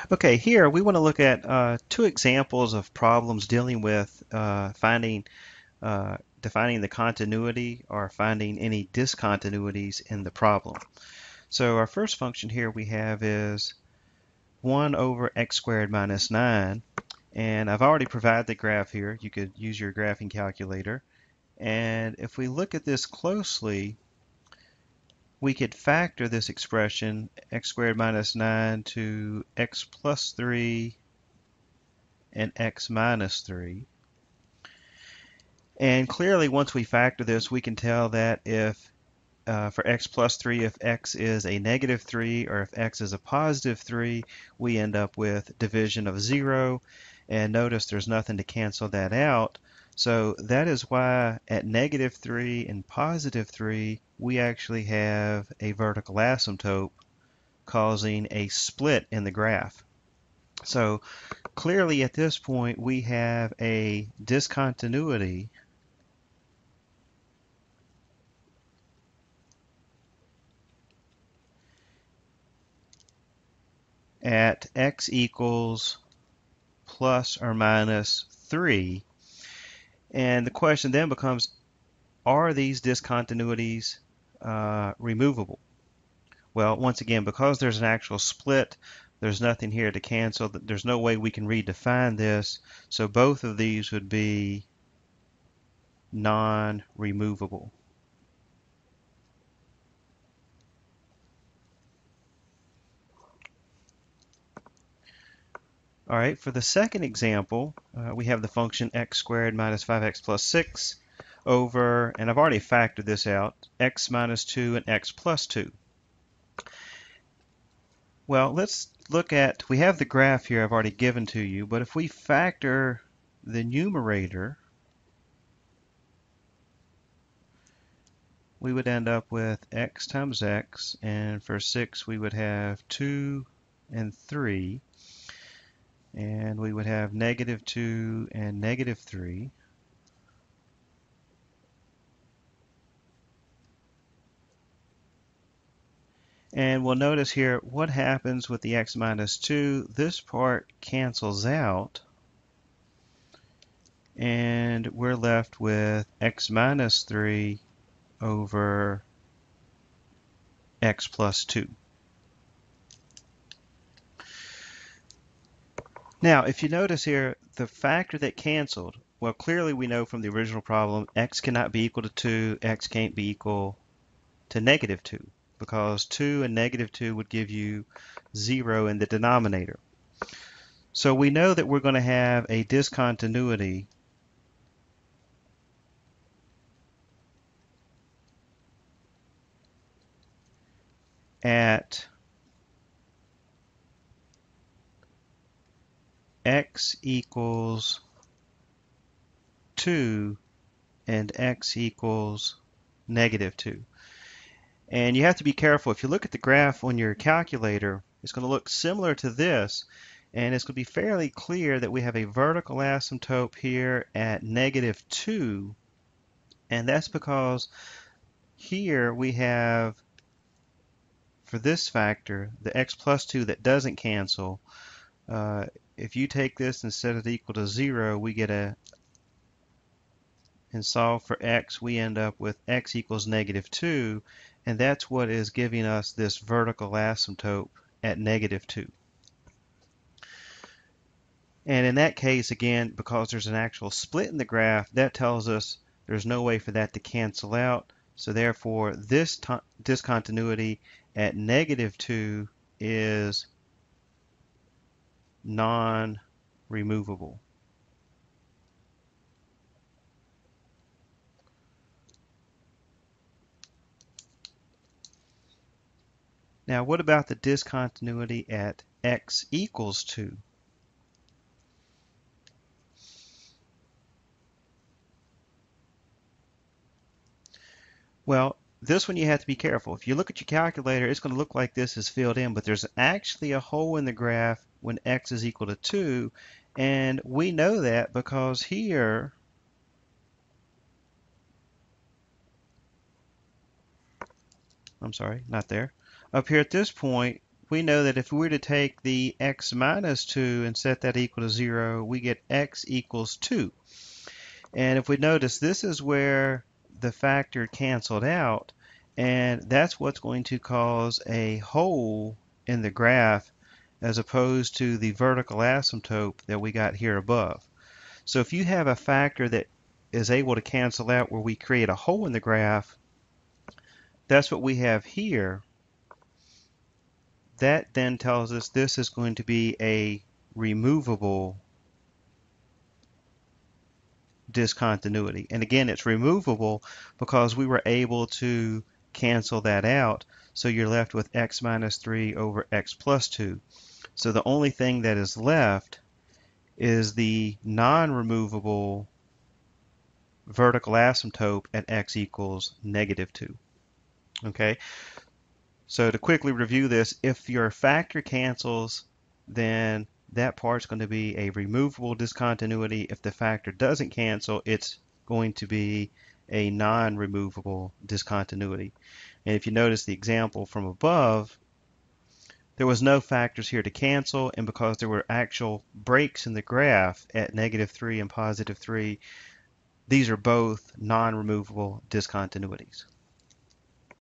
Okay, here we want to look at two examples of problems dealing with defining the continuity or finding any discontinuities in the problem. So our first function here we have is 1 over x squared minus 9. And I've already provided the graph here. You could use your graphing calculator. And if we look at this closely, we could factor this expression, x squared minus 9, to x plus 3 and x minus 3. And clearly, once we factor this, we can tell that if for x plus 3, if x is a negative 3 or if x is a positive 3, we end up with division of 0. And notice there's nothing to cancel that out. So that is why at negative 3 and positive 3, we actually have a vertical asymptote causing a split in the graph. So clearly at this point, we have a discontinuity at x equals plus or minus 3. And the question then becomes, are these discontinuities removable? Well, once again, because there's an actual split, there's nothing here to cancel. There's no way we can redefine this. So both of these would be non-removable. All right, for the second example, we have the function x squared minus 5x plus 6 over, and I've already factored this out, x minus 2 and x plus 2. Well, let's look at, we have the graph here I've already given to you, but if we factor the numerator, we would end up with x times x, and for 6 we would have 2 and 3. And we would have negative 2 and negative 3. And we'll notice here what happens with the x minus 2. This part cancels out. And we're left with x minus 3 over x plus 2. Now, if you notice here, the factor that canceled, well, clearly we know from the original problem, x cannot be equal to 2, x can't be equal to negative 2, because 2 and negative 2 would give you 0 in the denominator. So we know that we're going to have a discontinuity at x equals 2 and x equals negative 2. And you have to be careful. If you look at the graph on your calculator, it's going to look similar to this, and it's going to be fairly clear that we have a vertical asymptote here at negative 2, and that's because here we have, for this factor, the x plus 2 that doesn't cancel. If you take this instead of equal to 0, we get and solve for x, we end up with x equals negative 2, and that's what is giving us this vertical asymptote at negative 2. And in that case, again, because there's an actual split in the graph, that tells us there's no way for that to cancel out. So therefore, this discontinuity at negative 2 is non-removable. Now, what about the discontinuity at x equals 2? Well, this one you have to be careful. If you look at your calculator, it's going to look like this is filled in, but there's actually a hole in the graph when x is equal to 2, and we know that because here I'm sorry, not there. Up here at this point, we know that if we were to take the x minus 2 and set that equal to 0, we get x equals 2. And if we notice, this is where the factor canceled out, and that's what's going to cause a hole in the graph as opposed to the vertical asymptote that we got here above. So if you have a factor that is able to cancel out where we create a hole in the graph, that's what we have here. That then tells us this is going to be a removable discontinuity. And again, it's removable because we were able to cancel that out. So you're left with x minus 3 over x plus 2. So the only thing that is left is the non-removable vertical asymptote at x equals negative 2. Okay, so to quickly review this, if your factor cancels, then that part's going to be a removable discontinuity. If the factor doesn't cancel, it's going to be a non-removable discontinuity. And if you notice the example from above, there was no factors here to cancel, and because there were actual breaks in the graph at negative 3 and positive 3, these are both non-removable discontinuities.